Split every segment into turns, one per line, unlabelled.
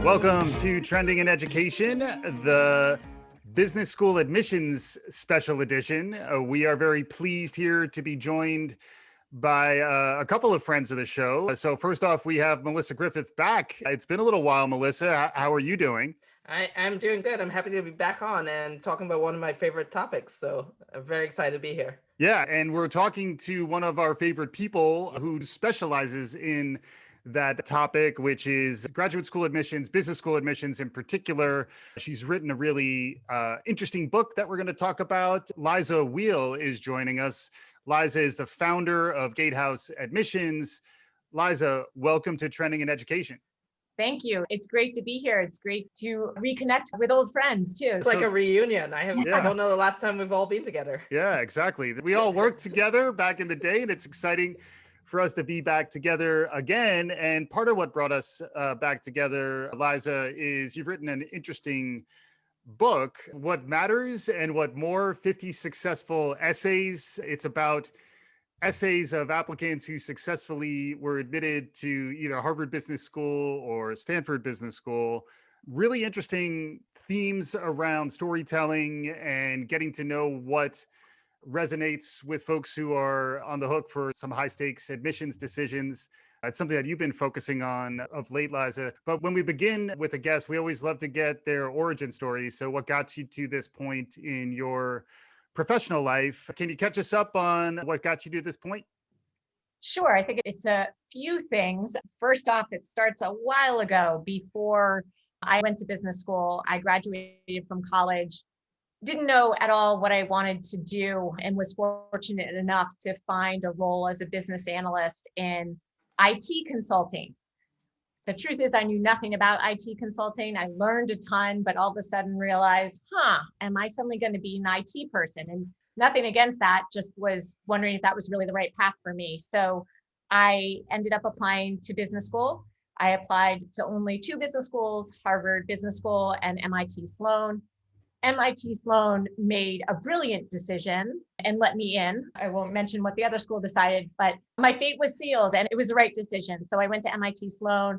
Welcome to Trending in Education, the Business School Admissions Special Edition. We are very pleased here to be joined by a couple of friends of the show. So first off, we have Melissa Griffith back. It's been a little while, Melissa. How are you doing?
I'm doing good. I'm happy to be back on and talking about one of my favorite topics. So I'm very excited to be here.
Yeah, and we're talking to one of our favorite people who specializes in that topic, which is graduate school admissions, business school admissions in particular. She's written a really interesting book that we're going to talk about. Liza Weale is joining us. Liza is the founder of Gatehouse Admissions. Liza, welcome to Trending in Education.
Thank you. It's great to be here. It's great to reconnect with old friends too.
It's like a reunion. I don't know the last time we've all been together.
Yeah, exactly. We all worked together back in the day, and it's exciting for us to be back together again. And part of what brought us back together, Liza, is you've written an interesting book, What Matters and What More, 50 Successful Essays. It's about essays of applicants who successfully were admitted to either Harvard Business School or Stanford Business School. Really interesting themes around storytelling and getting to know what resonates with folks who are on the hook for some high stakes admissions decisions. It's something that you've been focusing on of late, Liza. But when we begin with a guest, we always love to get their origin story. So what got you to this point in your professional life? Can you catch us up on what got you to this point?
Sure. I think it's a few things. First off, it starts a while ago before I went to business school. I graduated from college, didn't know at all what I wanted to do, and was fortunate enough to find a role as a business analyst in IT consulting. The truth is, I knew nothing about IT consulting. I learned a ton, but all of a sudden realized, am I suddenly going to be an IT person? And nothing against that, just was wondering if that was really the right path for me. So I ended up applying to business school. I applied to only two business schools, Harvard Business School and MIT Sloan. MIT Sloan made a brilliant decision and let me in. I won't mention what the other school decided, but my fate was sealed and it was the right decision. So I went to MIT Sloan,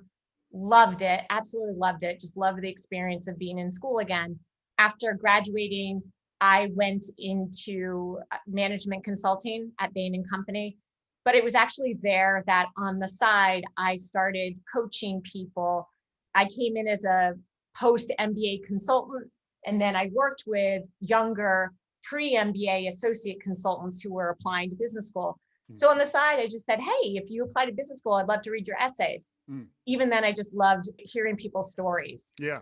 loved it, absolutely loved it. Just loved the experience of being in school again. After graduating, I went into management consulting at Bain & Company, but it was actually there that on the side, I started coaching people. I came in as a post-MBA consultant, and then I worked with younger pre-MBA associate consultants who were applying to business school. So on the side, I just said, hey, if you apply to business school, I'd love to read your essays. Even then, I just loved hearing people's stories.
Yeah.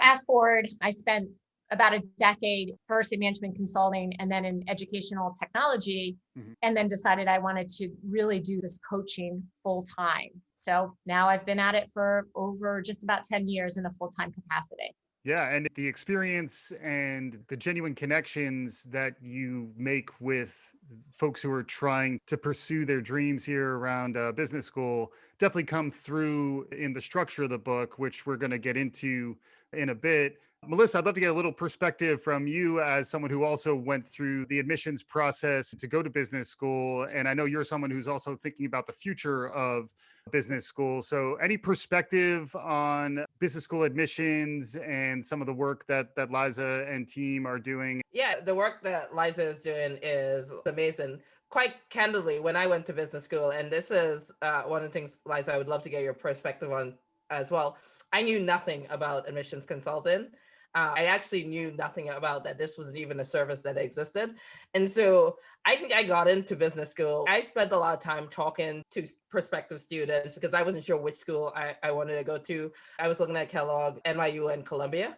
Fast forward, I spent about a decade first in management consulting and then in educational technology, and then decided I wanted to really do this coaching full time. So now I've been at it for over just about 10 years in a full-time capacity.
Yeah, and the experience and the genuine connections that you make with folks who are trying to pursue their dreams here around business school definitely come through in the structure of the book, which we're going to get into in a bit. Melissa, I'd love to get a little perspective from you as someone who also went through the admissions process to go to business school. And I know you're someone who's also thinking about the future of business school. So any perspective on business school admissions and some of the work that Liza and team are doing?
Yeah, the work that Liza is doing is amazing. Quite candidly, when I went to business school, and this is one of the things, Liza, I would love to get your perspective on as well. I knew nothing about admissions consulting. I actually knew nothing about that this was even a service that existed. And so I think I got into business school. I spent a lot of time talking to prospective students because I wasn't sure which school I wanted to go to. I was looking at Kellogg, NYU, and Columbia,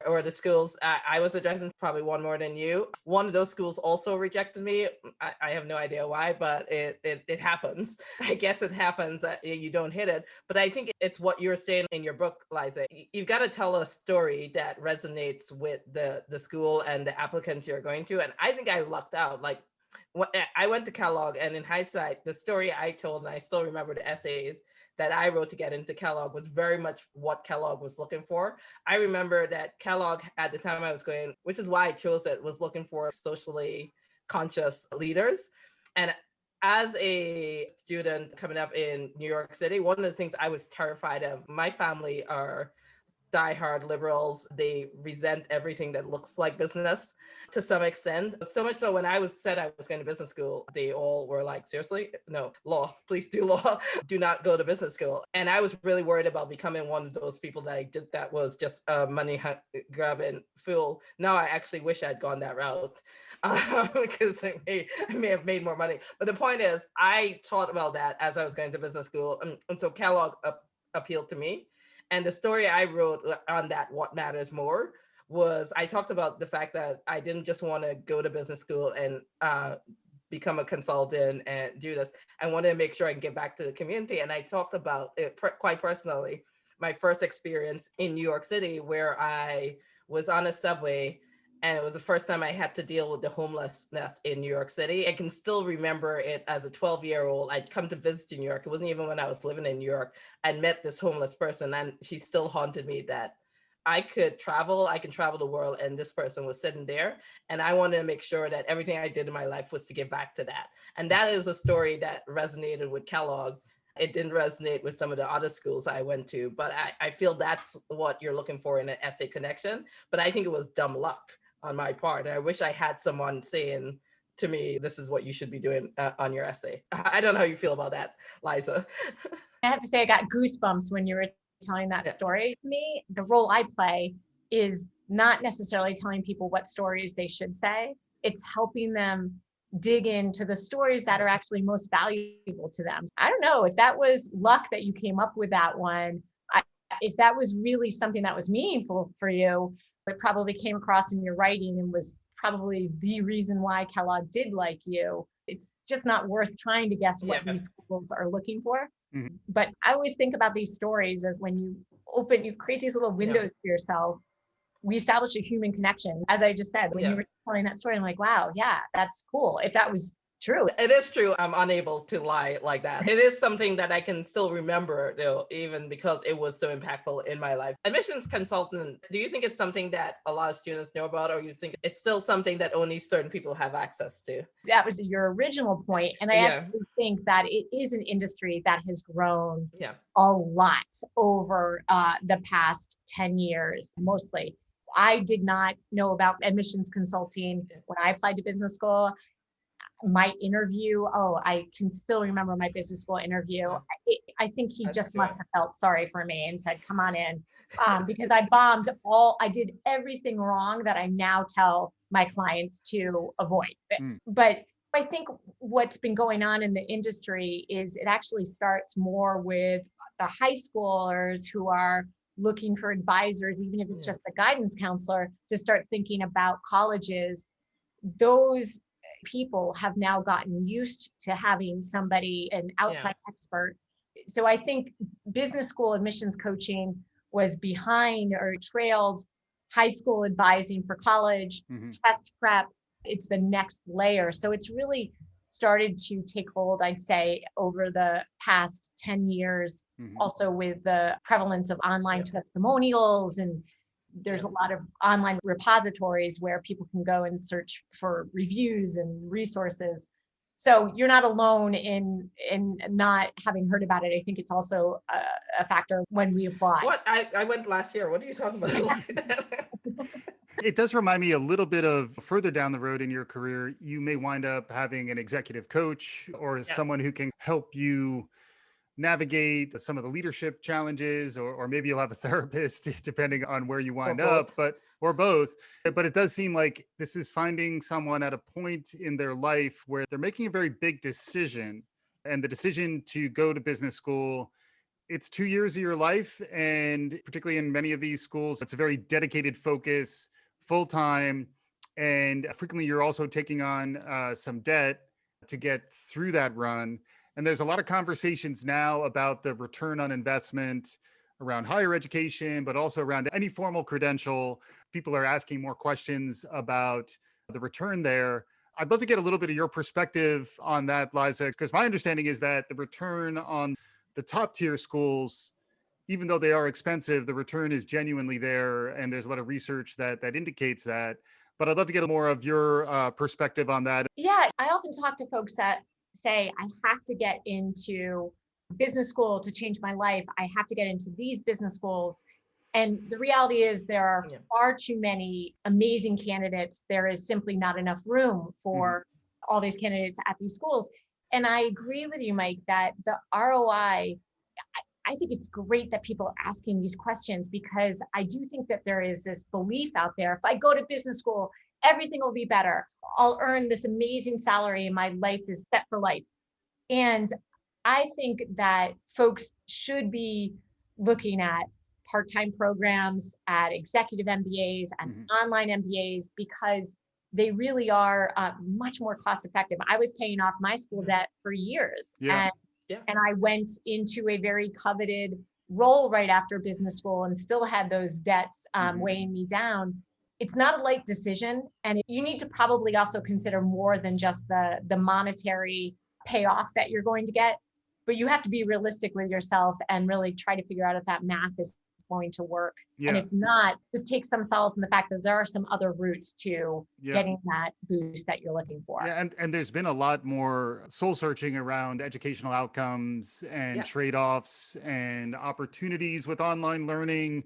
or the schools I was addressing, probably one more than you. One of those schools also rejected me. I have no idea why, but it happens. I guess it happens that you don't hit it. But I think it's what you're saying in your book, Liza. You've got to tell a story that resonates with the school and the applicants you're going to. And I think I lucked out. Like, I went to Kellogg, and in hindsight, the story I told, and I still remember the essays that I wrote to get into Kellogg, was very much what Kellogg was looking for. I remember that Kellogg, at the time I was going, which is why I chose it, was looking for socially conscious leaders. And as a student coming up in New York City, one of the things I was terrified of, my family are diehard liberals. They resent everything that looks like business to some extent. So much so when I said I was going to business school, they all were like, seriously? No, law, please do law. Do not go to business school. And I was really worried about becoming one of those people that I did that was just a money grabbing fool. Now I actually wish I'd gone that route because I may have made more money. But the point is, I taught about that as I was going to business school. And so Kellogg appealed to me. And the story I wrote on that, What Matters More, was I talked about the fact that I didn't just want to go to business school and become a consultant and do this. I wanted to make sure I can get back to the community. And I talked about it quite personally, my first experience in New York City, where I was on a subway, and it was the first time I had to deal with the homelessness in New York City. I can still remember it as a 12-year-old. I'd come to visit New York. It wasn't even when I was living in New York. I'd met this homeless person, and she still haunted me that I can travel the world, and this person was sitting there. And I wanted to make sure that everything I did in my life was to get back to that. And that is a story that resonated with Kellogg. It didn't resonate with some of the other schools I went to, but I feel that's what you're looking for in an essay connection. But I think it was dumb luck on my part. And I wish I had someone saying to me, this is what you should be doing on your essay. I don't know how you feel about that, Liza.
I have to say, I got goosebumps when you were telling that story to me. The role I play is not necessarily telling people what stories they should say. It's helping them dig into the stories that are actually most valuable to them. I don't know if that was luck that you came up with that one. If that was really something that was meaningful for you, it probably came across in your writing and was probably the reason why Kellogg did like you. It's just not worth trying to guess what these schools are looking for. Mm-hmm. But I always think about these stories as when you create these little windows for yourself. We establish a human connection. As I just said, when you were telling that story, I'm like, wow, yeah, that's cool. If that was true.
It is true. I'm unable to lie like that. It is something that I can still remember, though, even because it was so impactful in my life. Admissions consultant, do you think it's something that a lot of students know about, or you think it's still something that only certain people have access to?
That was your original point. And I actually think that it is an industry that has grown a lot over the past 10 years, mostly. I did not know about admissions consulting when I applied to business school. My interview, I can still remember my business school interview. I think he must have felt sorry for me and said, come on in, because I did everything wrong that I now tell my clients to avoid. But I think what's been going on in the industry is it actually starts more with the high schoolers who are looking for advisors, even if it's just a guidance counselor, to start thinking about colleges. Those people have now gotten used to having somebody, an outside expert. So I think business school admissions coaching was behind or trailed high school advising for college, test prep. It's the next layer. So it's really started to take hold, I'd say, over the past 10 years, also with the prevalence of online testimonials, and there's a lot of online repositories where people can go and search for reviews and resources. So you're not alone in not having heard about it. I think it's also a factor when we apply.
What? I went last year. What are you talking about?
It does remind me a little bit of further down the road in your career, you may wind up having an executive coach or someone who can help you navigate some of the leadership challenges, or maybe you'll have a therapist depending on where you wind up, or both. But it does seem like this is finding someone at a point in their life where they're making a very big decision, and the decision to go to business school, it's 2 years of your life. And particularly in many of these schools, it's a very dedicated focus, full time. And frequently you're also taking on some debt to get through that run. And there's a lot of conversations now about the return on investment around higher education, but also around any formal credential. People are asking more questions about the return there. I'd love to get a little bit of your perspective on that, Liza, because my understanding is that the return on the top tier schools, even though they are expensive, the return is genuinely there. And there's a lot of research that indicates that. But I'd love to get more of your perspective on that.
Yeah, I often talk to folks that say, I have to get into business school to change my life. I have to get into these business schools. And the reality is there are
Yeah.
far too many amazing candidates. There is simply not enough room for all these candidates at these schools. And I agree with you, Mike, that the ROI, I think it's great that people are asking these questions, because I do think that there is this belief out there, if I go to business school, everything will be better. I'll earn this amazing salary and my life is set for life. And I think that folks should be looking at part-time programs, at executive MBAs and online MBAs, because they really are much more cost effective. I was paying off my school debt for years.
Yeah.
And I went into a very coveted role right after business school and still had those debts weighing me down. It's not a light decision. And you need to probably also consider more than just the monetary payoff that you're going to get, but you have to be realistic with yourself and really try to figure out if that math is going to work.
Yeah.
And if not, just take some solace in the fact that there are some other routes to getting that boost that you're looking for.
Yeah, and there's been a lot more soul searching around educational outcomes and trade-offs and opportunities with online learning.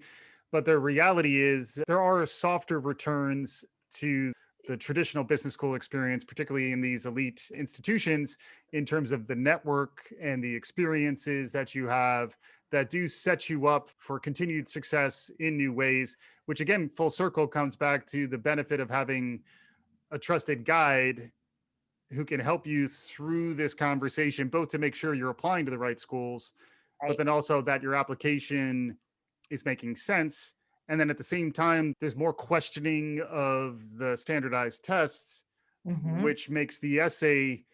But the reality is there are softer returns to the traditional business school experience, particularly in these elite institutions, in terms of the network and the experiences that you have that do set you up for continued success in new ways, which again, full circle comes back to the benefit of having a trusted guide who can help you through this conversation, both to make sure you're applying to the right schools, but then also that your application is making sense. And then at the same time, there's more questioning of the standardized tests, which makes the essay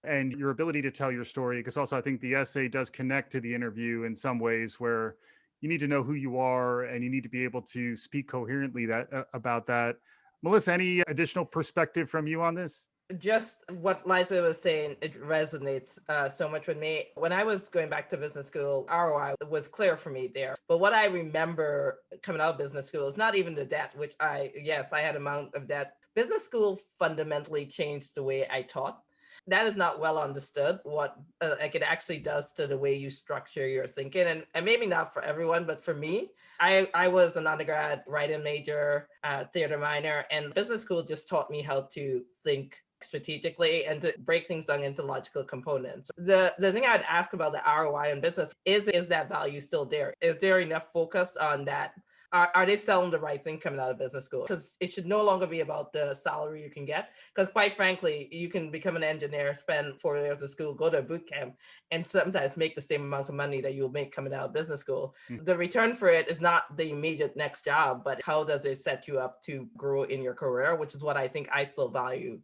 and your ability to tell your story, because also I think the essay does connect to the interview in some ways where you need to know who you are and you need to be able to speak coherently about that. Melissa, any additional perspective from you on this?
Just what Liza was saying, it resonates so much with me. When I was going back to business school, ROI was clear for me there. But what I remember coming out of business school is not even the debt, which I had amount of debt. Business school fundamentally changed the way I taught. That is not well understood what like it actually does to the way you structure your thinking. And maybe not for everyone, but for me, I was an undergrad writing major, theater minor, and business school just taught me how to think strategically and to break things down into logical components. The thing I'd ask about the ROI in business is that value still there? Is there enough focus on that? Are they selling the right thing coming out of business school? Because it should no longer be about the salary you can get. Because quite frankly, you can become an engineer, spend 4 years of school, go to a boot camp, and sometimes make the same amount of money that you'll make coming out of business school. The return for it is not the immediate next job, but how does it set you up to grow in your career, which is what I think I still value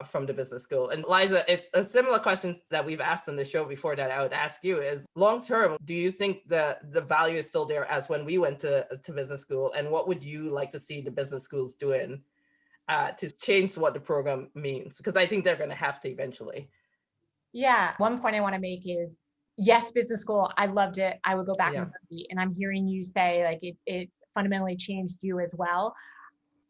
from the business school. And Liza, it's a similar question that we've asked on the show before that I would ask you is, long term, do you think the value is still there as when we went to business school? And what would you like to see the business schools doing to change what the program means? Because I think they're going to have to eventually.
Yeah. One point I want to make is, yes, business school, I loved it. I would go back and I'm hearing you say like it fundamentally changed you as well.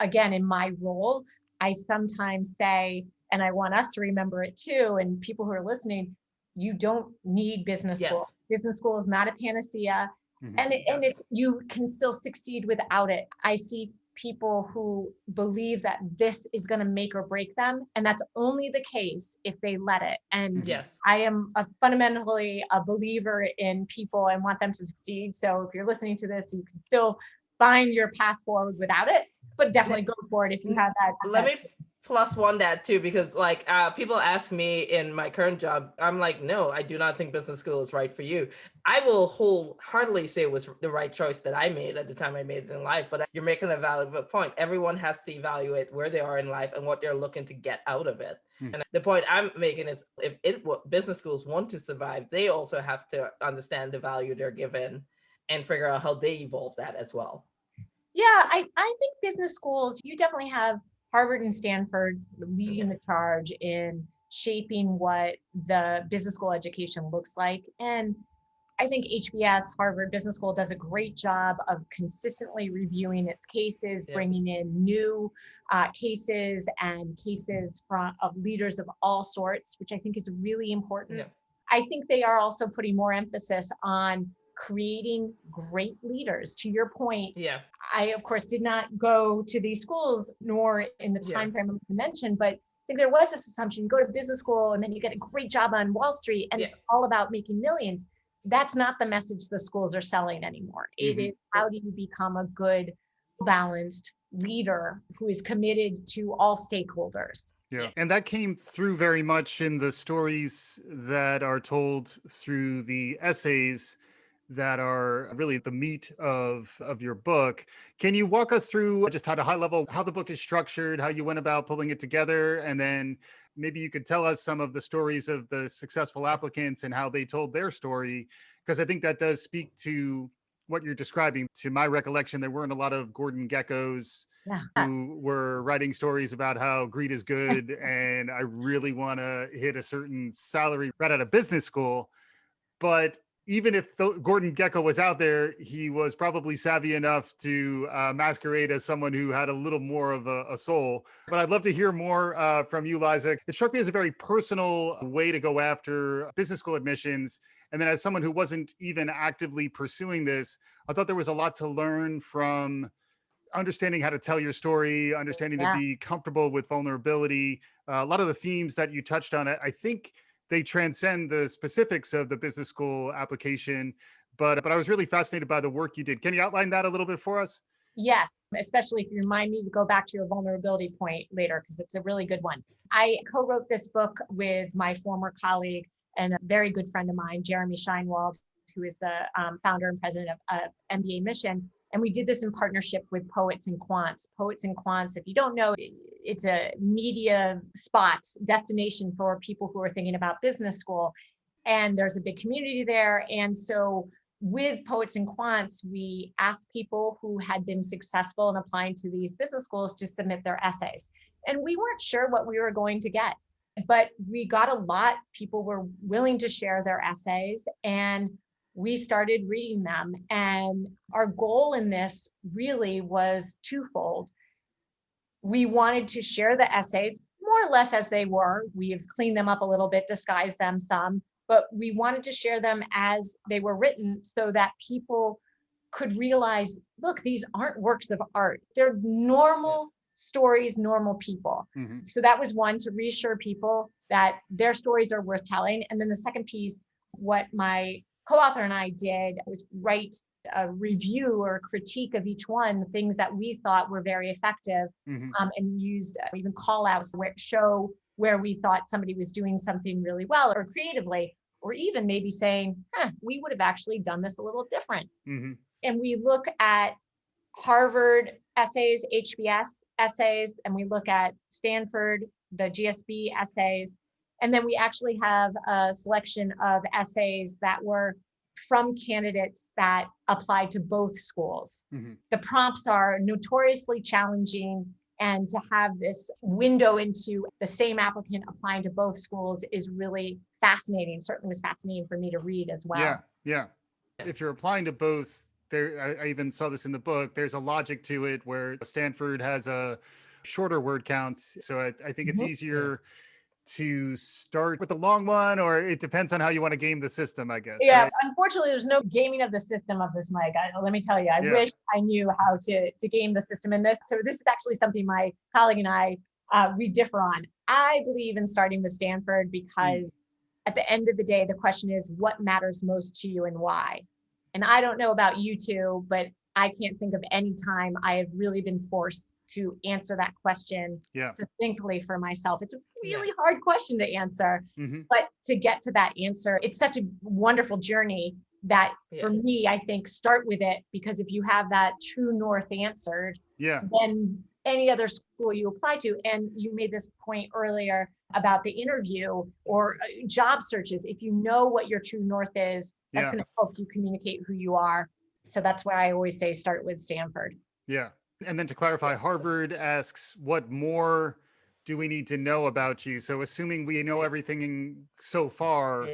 Again, in my role, I sometimes say, and I want us to remember it too, and people who are listening, you don't need business school. Business school is not a panacea, and it's, you can still succeed without it. I see people who believe that this is going to make or break them, and that's only the case if they let it. And I am fundamentally a believer in people and want them to succeed. So if you're listening to this, you can still find your path forward without it, but definitely go for it if you have that.
Let me plus one that too, because like people ask me in my current job, I'm like, no, I do not think business school is right for you. I will wholeheartedly say it was the right choice that I made at the time I made it in life, but you're making a valid point. Everyone has to evaluate where they are in life and what they're looking to get out of it. And the point I'm making is if business schools want to survive, they also have to understand the value they're given and figure out how they evolve that as well.
Yeah, I think business schools, you definitely have Harvard and Stanford leading the charge in shaping what the business school education looks like. And I think HBS, Harvard Business School, does a great job of consistently reviewing its cases, bringing in new cases and cases of leaders of all sorts, which I think is really important. I think they are also putting more emphasis on creating great leaders. To your point,
Yeah.
I, of course, did not go to these schools, nor in the time frame I mentioned, but I think there was this assumption, you go to business school and then you get a great job on Wall Street and it's all about making millions. That's not the message the schools are selling anymore. It is, how do you become a good, balanced leader who is committed to all stakeholders?
Yeah. And that came through very much in the stories that are told through the essays that are really the meat of your book. Can you walk us through just at a high level how the book is structured, how you went about pulling it together, and then maybe you could tell us some of the stories of the successful applicants and how they told their story? Because I think that does speak to what you're describing. To my recollection, there weren't a lot of Gordon Geckos who were writing stories about how greed is good and I really want to hit a certain salary right out of business school. But even if Gordon Gekko was out there, he was probably savvy enough to masquerade as someone who had a little more of a soul. But I'd love to hear more from you, Liza. It struck me as a very personal way to go after business school admissions. And then as someone who wasn't even actively pursuing this, I thought there was a lot to learn from understanding how to tell your story, understanding to be comfortable with vulnerability. A lot of the themes that you touched on, I think they transcend the specifics of the business school application, but I was really fascinated by the work you did. Can you outline that a little bit for us?
Yes, especially if you remind me to go back to your vulnerability point later, because it's a really good one. I co-wrote this book with my former colleague and a very good friend of mine, Jeremy Scheinwald, who is the founder and president of MBA Mission. And we did this in partnership with Poets and Quants. Poets and Quants, if you don't know, it's a media spot, destination for people who are thinking about business school. And there's a big community there. And so with Poets and Quants, we asked people who had been successful in applying to these business schools to submit their essays. And we weren't sure what we were going to get, but we got a lot. People were willing to share their essays, and we started reading them. And our goal in this really was twofold. We wanted to share the essays more or less as they were. We've cleaned them up a little bit, disguised them some, but we wanted to share them as they were written so that people could realize, look, these aren't works of art. They're normal stories, normal people. So that was one, to reassure people that their stories are worth telling. And then the second piece, what my co-author and I did was write a review or critique of each one, things that we thought were very effective, and used even call outs where show where we thought somebody was doing something really well or creatively, or even maybe saying, we would have actually done this a little different. And we look at Harvard essays, HBS essays, and we look at Stanford, the GSB essays. And then we actually have a selection of essays that were from candidates that applied to both schools. The prompts are notoriously challenging, and to have this window into the same applicant applying to both schools is really fascinating. Certainly was fascinating for me to read as well.
Yeah. If you're applying to both, I even saw this in the book, there's a logic to it where Stanford has a shorter word count. So I think it's easier to start with the long one, or it depends on how you want to game the system, I guess.
Yeah,
right?
Unfortunately, there's no gaming of the system of this, Mike. Let me tell you, I wish I knew how to game the system in this. So this is actually something my colleague and I, we differ on. I believe in starting with Stanford because at the end of the day, the question is what matters most to you and why? And I don't know about you two, but I can't think of any time I have really been forced to answer that question succinctly for myself. It's a really hard question to answer, but to get to that answer, it's such a wonderful journey that for me, I think start with it, because if you have that true north answered, then any other school you apply to, and you made this point earlier about the interview or job searches, if you know what your true north is, that's going to help you communicate who you are. So that's why I always say start with Stanford.
Yeah. And then to clarify, Harvard asks, what more do we need to know about you? So assuming we know everything so far,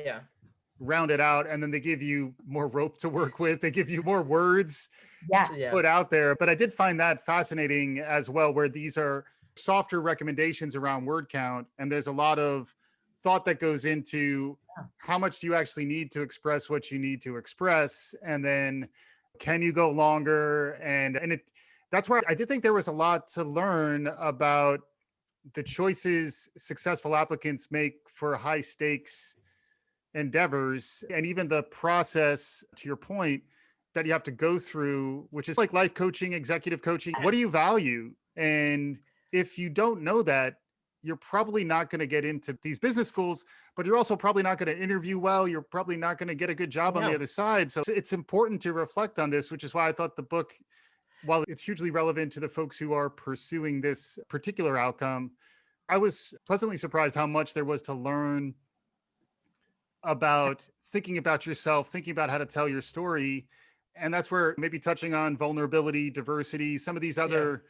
round it out, and then they give you more rope to work with. They give you more words to put out there. But I did find that fascinating as well, where these are softer recommendations around word count. And there's a lot of thought that goes into how much do you actually need to express what you need to express, and then can you go longer? And that's why I did think there was a lot to learn about the choices successful applicants make for high stakes endeavors, and even the process, to your point, that you have to go through, which is like life coaching, executive coaching. What do you value? And if you don't know that, you're probably not going to get into these business schools, but you're also probably not going to interview well. You're probably not going to get a good job on the other side. So it's important to reflect on this, which is why I thought the book, while it's hugely relevant to the folks who are pursuing this particular outcome, I was pleasantly surprised how much there was to learn about thinking about yourself, thinking about how to tell your story. And that's where maybe touching on vulnerability, diversity, some of these other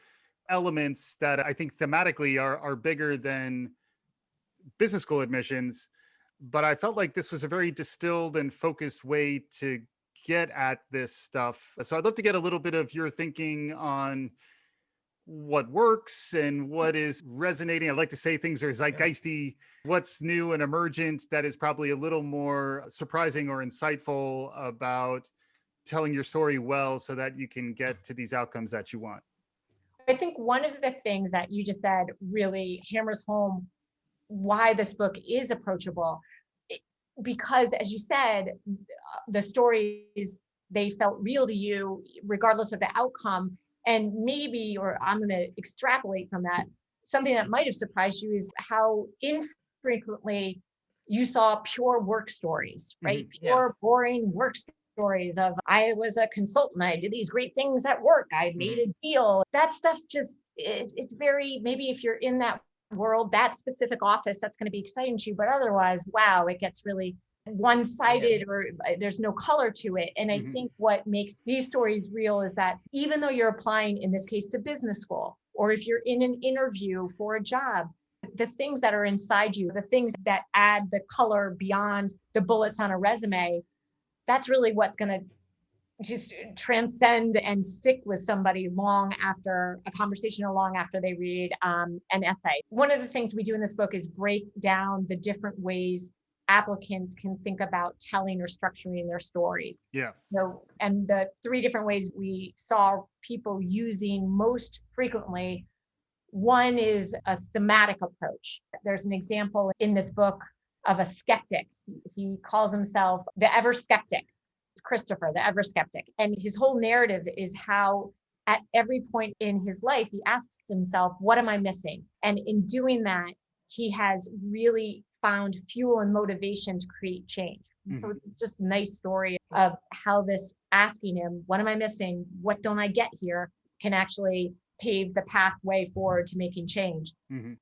elements that I think thematically are bigger than business school admissions. But I felt like this was a very distilled and focused way to get at this stuff. So I'd love to get a little bit of your thinking on what works and what is resonating. I'd like to say things are zeitgeisty, what's new and emergent that is probably a little more surprising or insightful about telling your story well so that you can get to these outcomes that you want.
I think one of the things that you just said really hammers home why this book is approachable, because as you said, the stories, they felt real to you regardless of the outcome. And maybe, or I'm going to extrapolate from that, something that might have surprised you is how infrequently you saw pure work stories, right? Pure, boring work stories of, I was a consultant, I did these great things at work, I made a deal. That stuff just, it's very, maybe if you're in that world, that specific office, that's going to be exciting to you. But otherwise, wow, it gets really one-sided or there's no color to it. And I think what makes these stories real is that even though you're applying, in this case, to business school, or if you're in an interview for a job, the things that are inside you, the things that add the color beyond the bullets on a resume, that's really what's going to just transcend and stick with somebody long after a conversation or long after they read an essay. One of the things we do in this book is break down the different ways applicants can think about telling or structuring their stories. So, and the 3 different ways we saw people using most frequently, one is a thematic approach. There's an example in this book of a skeptic. He calls himself the ever skeptic. It's Christopher, the ever skeptic. And his whole narrative is how at every point in his life, he asks himself, what am I missing? And in doing that, he has really found fuel and motivation to create change. So it's just a nice story of how this asking him, what am I missing? What don't I get here? Can actually pave the pathway forward to making change.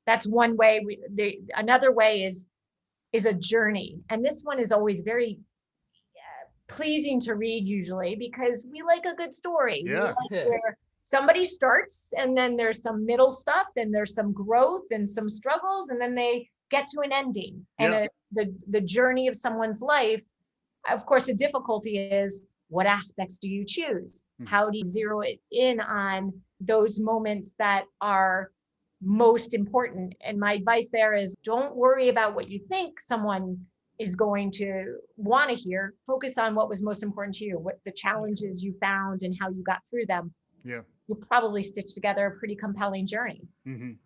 That's one way. Another way is a journey. And this one is always very pleasing to read usually because we like a good story. We like where somebody starts and then there's some middle stuff and there's some growth and some struggles and then they get to an ending. And the journey of someone's life, of course, the difficulty is what aspects do you choose? How do you zero it in on those moments that are most important? And my advice there is don't worry about what you think someone is going to want to hear. Focus on what was most important to you, what the challenges you found and how you got through them. You'll probably stitch together a pretty compelling journey.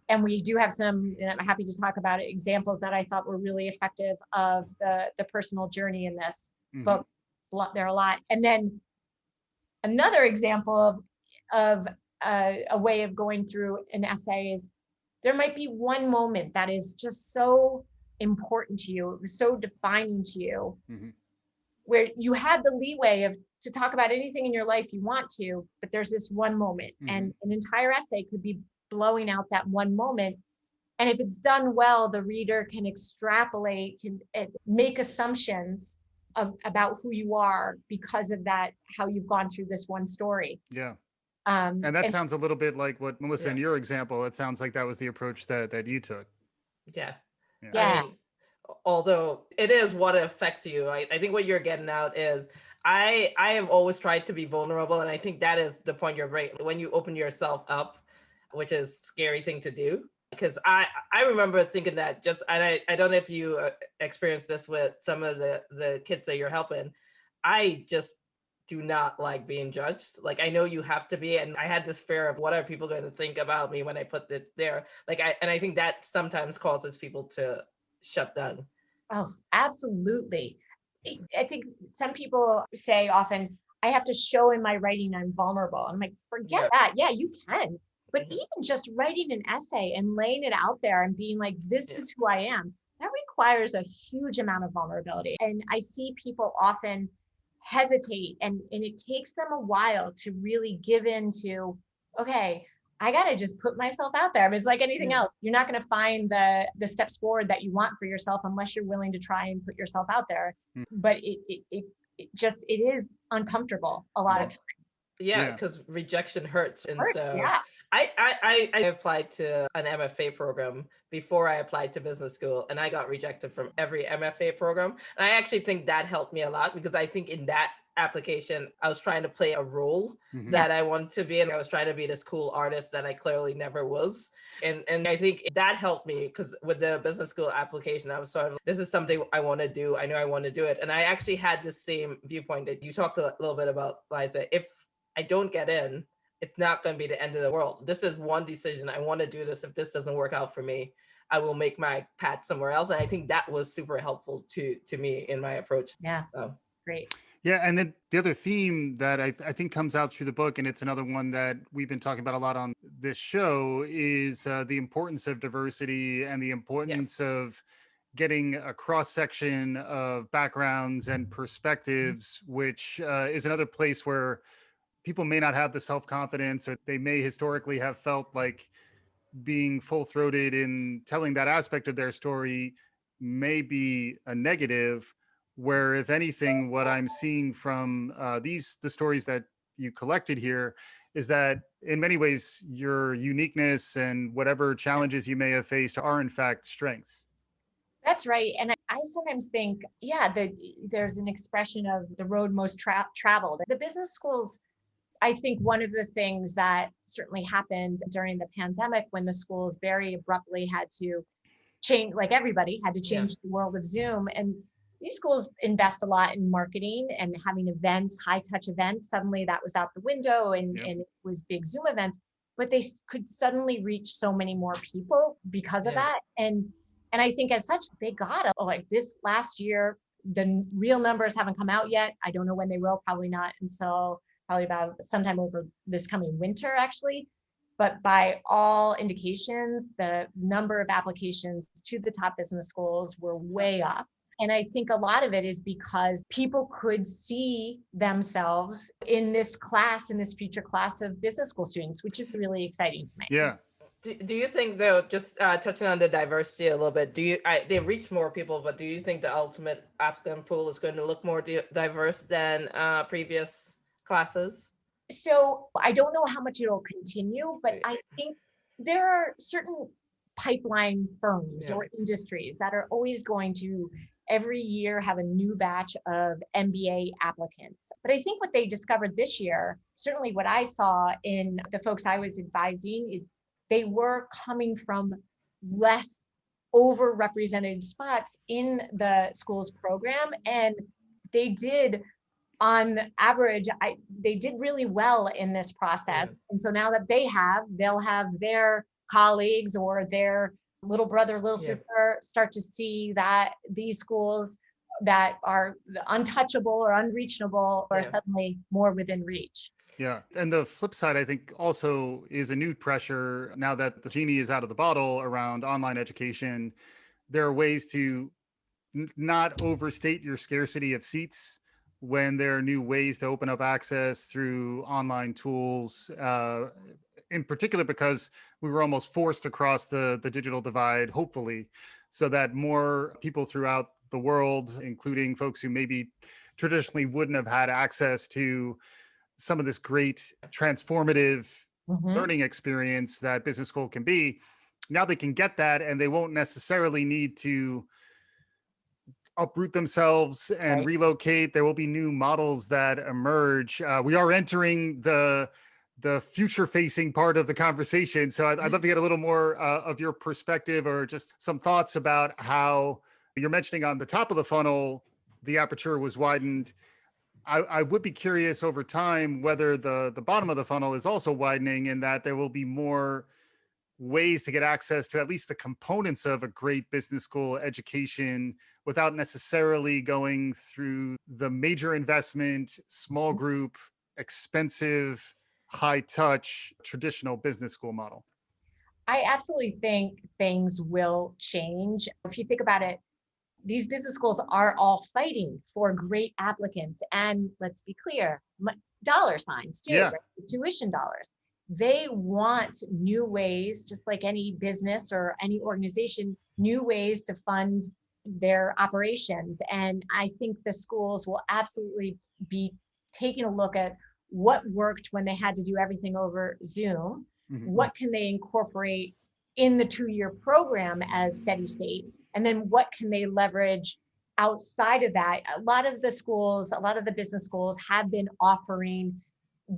And we do have some, and I'm happy to talk about it, examples that I thought were really effective of the personal journey in this book. There are a lot. And then another example of a way of going through an essay is there might be one moment that is just so important to you. It was so defining to you, where you had the leeway to talk about anything in your life you want to, but there's this one moment and an entire essay could be blowing out that one moment. And if it's done well, the reader can extrapolate, can make assumptions about who you are because of that, how you've gone through this one story. And that
sounds a little bit like what Melissa, in your example, it sounds like that was the approach that you took.
I mean, although it is what affects you, I think what you're getting out is I have always tried to be vulnerable, and I think that is the point you're right. When you open yourself up, which is a scary thing to do, Because I remember thinking that and I don't know if you experienced this with some of the kids that you're helping. I just do not like being judged. Like, I know you have to be, and I had this fear of what are people going to think about me when I put it there. Like, I think that sometimes causes people to shut down.
Oh, absolutely. I think some people say often, I have to show in my writing I'm vulnerable. I'm like, forget that. Yeah, you can. But even just writing an essay and laying it out there and being like, this is who I am, that requires a huge amount of vulnerability. And I see people often hesitate, and it takes them a while to really give into, okay, I got to just put myself out there. I mean, it's like anything else. You're not going to find the steps forward that you want for yourself unless you're willing to try and put yourself out there. But it is uncomfortable a lot of times.
Yeah, because rejection hurts. And so
yeah.
I applied to an MFA program before I applied to business school, and I got rejected from every MFA program. And I actually think that helped me a lot, because I think in that application, I was trying to play a role that I wanted to be, and I was trying to be this cool artist that I clearly never was. And I think that helped me, because with the business school application, I was sort of, this is something I want to do. I know I want to do it. And I actually had the same viewpoint that you talked a little bit about, Liza. If I don't get in, it's not going to be the end of the world. This is one decision. I want to do this. If this doesn't work out for me, I will make my path somewhere else. And I think that was super helpful to me in my approach.
Yeah, great.
Yeah, and then the other theme that I think comes out through the book, and it's another one that we've been talking about a lot on this show, is the importance of diversity and the importance of getting a cross-section of backgrounds and perspectives, which is another place where people may not have the self-confidence, or they may historically have felt like being full-throated in telling that aspect of their story may be a negative, where if anything, what I'm seeing from the stories that you collected here is that in many ways, your uniqueness and whatever challenges you may have faced are in fact strengths.
That's right. And I sometimes think, there's an expression of the road most traveled. The business schools, I think one of the things that certainly happened during the pandemic, when the schools very abruptly had to change, like everybody had to change the world of Zoom. And these schools invest a lot in marketing and having events, high touch events. Suddenly that was out the window, and it was big Zoom events, but they could suddenly reach so many more people because of that. And I think as such, they got like this last year, the real numbers haven't come out yet. I don't know when they will, probably not until probably about sometime over this coming winter, actually. But by all indications, the number of applications to the top business schools were way up. And I think a lot of it is because people could see themselves in this class, in this future class of business school students, which is really exciting to me.
Yeah.
Do you think, though, just touching on the diversity a little bit, they've reached more people, but do you think the ultimate applicant pool is going to look more diverse than previous classes?
So I don't know how much it'll continue, but I think there are certain pipeline firms or industries that are always going to every year have a new batch of MBA applicants. But I think what they discovered this year, certainly what I saw in the folks I was advising, is they were coming from less overrepresented spots in the school's program. And they did, on average, they did really well in this process. And so now that they'll have their colleagues or their little brother, little sister start to see that these schools that are untouchable or unreachable are suddenly more within reach.
Yeah. And the flip side, I think, also is a new pressure now that the genie is out of the bottle around online education. There are ways to not overstate your scarcity of seats when there are new ways to open up access through online tools, in particular because we were almost forced across the digital divide, hopefully, so that more people throughout the world, including folks who maybe traditionally wouldn't have had access to some of this great transformative learning experience that business school can be, now they can get that, and they won't necessarily need to uproot themselves and relocate. There will be new models that emerge. We are entering the the future facing part of the conversation. So I'd love to get a little more of your perspective or just some thoughts about how you're mentioning on the top of the funnel, the aperture was widened. I would be curious over time whether the bottom of the funnel is also widening and that there will be more ways to get access to at least the components of a great business school education without necessarily going through the major investment, small group, expensive, high touch, traditional business school model.
I absolutely think things will change. If you think about it, these business schools are all fighting for great applicants. And let's be clear, dollar signs too,
Yeah.
right? Tuition dollars. They want new ways, just like any business or any organization, new ways to fund their operations. And I think the schools will absolutely be taking a look at what worked when they had to do everything over Zoom.
Mhm.
What can they incorporate in the 2-year program as steady state? And then what can they leverage outside of that? A lot of the schools, a lot of the business schools have been offering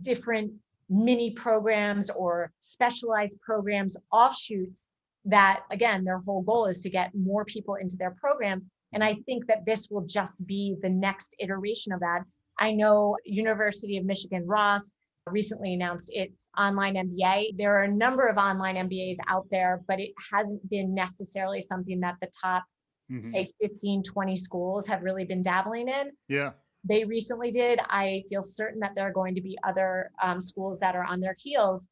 different mini programs or specialized programs, offshoots that, again, their whole goal is to get more people into their programs. And I think that this will just be the next iteration of that. I know University of Michigan Ross recently announced its online MBA. There are a number of online MBAs out there, but it hasn't been necessarily something that the top, say 15, 20 schools have really been dabbling in.
Yeah.
They recently did. I feel certain that there are going to be other schools that are on their heels.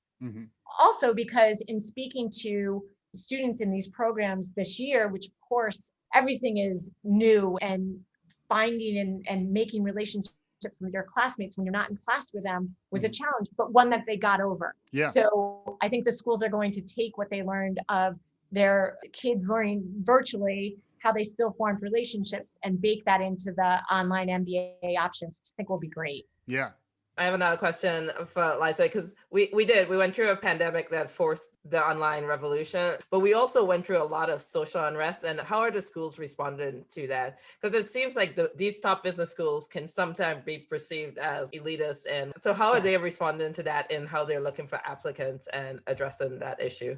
Also, because in speaking to students in these programs this year, which of course, everything is new, and finding and making relationships with your classmates when you're not in class with them was a challenge, but one that they got over.
Yeah.
So I think the schools are going to take what they learned of their kids learning virtually, how they still formed relationships, and bake that into the online MBA options, which I think will be great.
Yeah.
I have another question for Liza, because we went through a pandemic that forced the online revolution, but we also went through a lot of social unrest. And how are the schools responding to that? Because it seems like these top business schools can sometimes be perceived as elitist. And so how are they responding to that and how they're looking for applicants and addressing that issue?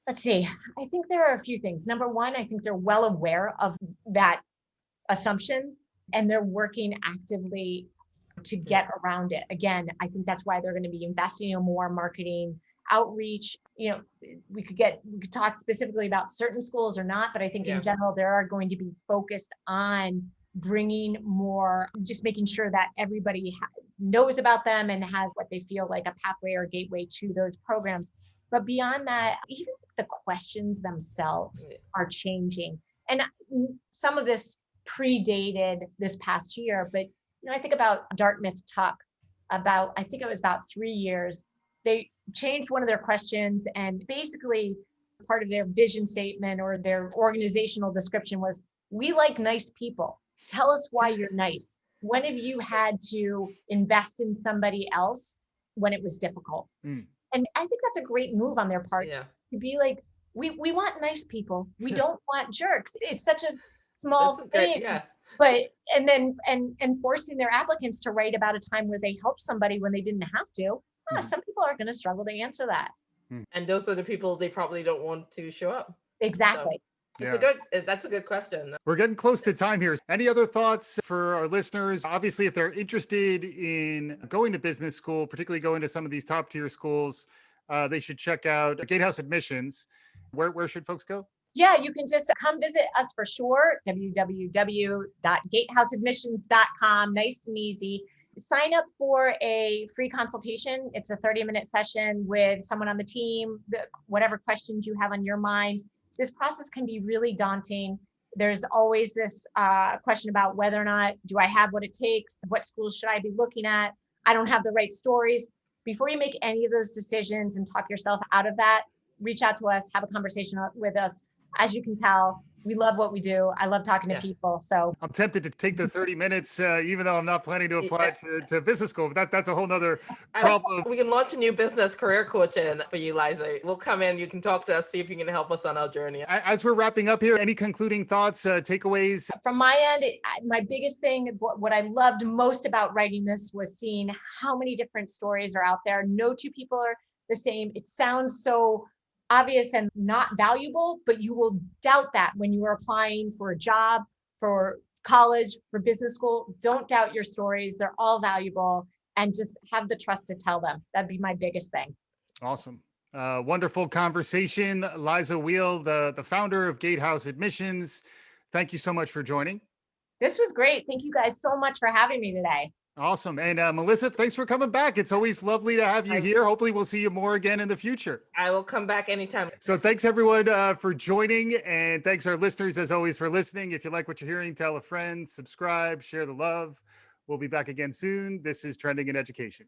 Let's see. I think there are a few things. Number one, I think they're well aware of that assumption and they're working actively to get around it. Again, I think that's why they're going to be investing in more marketing outreach. You know, we could talk specifically about certain schools or not, but I think in general, there are going to be focused on bringing more, just making sure that everybody knows about them and has what they feel like a pathway or gateway to those programs. But beyond that, even the questions themselves are changing. And some of this predated this past year, but I think about Dartmouth Tuck I think it was about 3 years. They changed one of their questions, and basically part of their vision statement or their organizational description was, we like nice people. Tell us why you're nice. When have you had to invest in somebody else when it was difficult? And I think that's a great move on their part to be like, we want nice people. We don't want jerks. It's such a small thing. But and forcing their applicants to write about a time where they helped somebody when they didn't have to. Some people are going to struggle to answer that.
And those are the people they probably don't want to show up.
Exactly.
So that's a good question.
We're getting close to time here. Any other thoughts for our listeners? Obviously, if they're interested in going to business school, particularly going to some of these top tier schools, they should check out Gatehouse Admissions. Where should folks go?
Yeah, you can just come visit us for sure. www.gatehouseadmissions.com. Nice and easy. Sign up for a free consultation. It's a 30-minute session with someone on the team, whatever questions you have on your mind. This process can be really daunting. There's always this question about whether or not, do I have what it takes? What schools should I be looking at? I don't have the right stories. Before you make any of those decisions and talk yourself out of that, reach out to us, have a conversation with us. As you can tell, we love what we do. I love talking to people. So
I'm tempted to take the 30 minutes, even though I'm not planning to apply to business school. But that's a whole nother problem.
We can launch a new business career coaching for you, Liza. We'll come in. You can talk to us, see if you can help us on our journey.
As we're wrapping up here, any concluding thoughts, takeaways?
From my end, my biggest thing, what I loved most about writing this was seeing how many different stories are out there. No two people are the same. It sounds so obvious and not valuable, but you will doubt that when you are applying for a job, for college, for business school. Don't doubt your stories. They're all valuable, and just have the trust to tell them. That'd be my biggest thing.
Awesome. Wonderful conversation. Liza Weale, the founder of Gatehouse Admissions. Thank you so much for joining.
This was great. Thank you guys so much for having me today.
Awesome. And Melissa, thanks for coming back. It's always lovely to have you here. Hopefully we'll see you more again in the future.
I will come back anytime.
So thanks everyone for joining, and thanks our listeners as always for listening. If you like what you're hearing, tell a friend, subscribe, share the love. We'll be back again soon. This is Trending in Education.